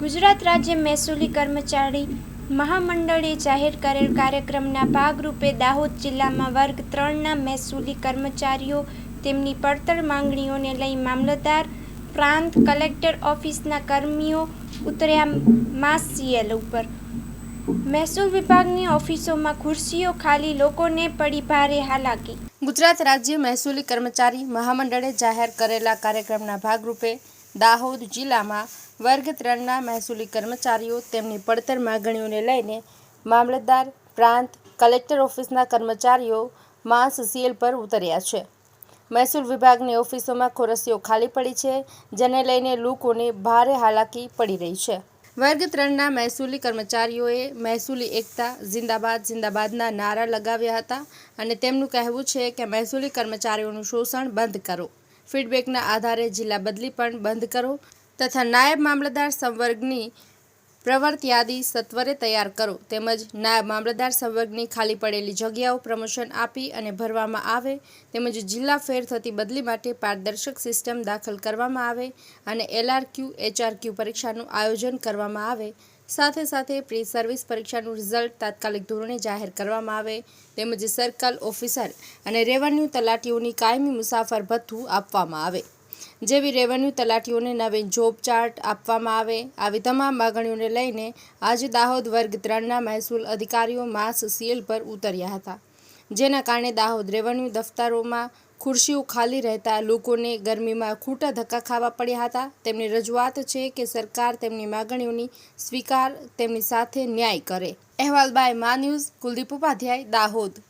ગુજરાત રાજ્ય મહેસૂલી કર્મચારી મહામંડળે જાહેર કરેલ કાર્યક્રમના ભાગરૂપે દાહોદ જિલ્લામાં વર્ગ 3ના મહેસૂલી કર્મચારીઓ તેમની પડતર માંગણીઓને લઈ મામલતદાર, પ્રાંત કલેક્ટર ઓફિસના કર્મીઓ ઉતર્યા માસ સીએલ ઉપર। મહેસૂલ વિભાગની ઓફિસોમાં ખુરશીઓ ખાલી, લોકોને પડી ભારે હાલાકી। ગુજરાત રાજ્ય મહેસૂલી કર્મચારી મહામંડળે જાહેર કરેલા કાર્યક્રમના ભાગરૂપે દાહોદ જિલ્લામાં વર્ગ 3ના મહેસૂલી કર્મચારીઓ તેમની પડતર માંગણીઓને લઈને મામલતદાર, પ્રાંત કલેક્ટર ઓફિસના કર્મચારીઓ માસ સીએલ પર ઉતર્યા છે। મહેસૂલ વિભાગની ઓફિસોમાં ખુરશીઓ ખાલી પડી છે, જેને લઈને લોકોને ભારે હાલાકી પડી રહી છે। વર્ગ 3ના મહેસૂલી કર્મચારીઓએ મહેસૂલી એકતા જિંદાબાદ જિંદાબાદના નારા લગાવ્યા હતા અને તેમનું કહેવું છે કે મહેસૂલી કર્મચારીઓનું શોષણ બંધ કરો, ફીડબેકના આધારે જિલ્લા બદલી પણ બંધ કરો તથા નાયબ મામલતદાર સંવર્ગની પ્રવર્ત યાદી સત્વરે તૈયાર કરો તેમજ નાયબ મામલતદાર સંવર્ગની ખાલી પડેલી જગ્યાઓ પ્રમોશન આપી અને ભરવામાં આવે તેમજ જિલ્લા ફેર થતી બદલી માટે પારદર્શક સિસ્ટમ દાખલ કરવામાં આવે અને LRQ, HRQ પરીક્ષાનું આયોજન કરવામાં આવે। સાથે સાથે પ્રી સર્વિસ પરીક્ષાનું રિઝલ્ટ તાત્કાલિક ધોરણે જાહેર કરવામાં આવે તેમજ સર્કલ ઓફિસર અને રેવન્યુ તલાટીઓની કાયમી મુસાફર ભથ્થું આપવામાં આવે જેવી રેવન્યુ તલાટીઓને નવીન જોબ ચાર્ટ આપવામાં આવે। આવી તમામ માગણીઓને લઈને આજે દાહોદ વર્ગ 3ના મહેસૂલ અધિકારીઓ માસ સીએલ પર ઉતર્યા હતા, જેના કારણે દાહોદ રેવન્યુ દફતરોમાં ખુરશીઓ ખાલી રહેતા લોકોને ગરમીમાં ખોટા ધક્કા ખાવા પડ્યા હતા। તેમની રજૂઆત છે કે સરકાર તેમની માગણીઓની સ્વીકાર તેમની સાથે ન્યાય કરે। અહેવાલ બાય મા ન્યૂઝ, કુલદીપ ઉપાધ્યાય, દાહોદ।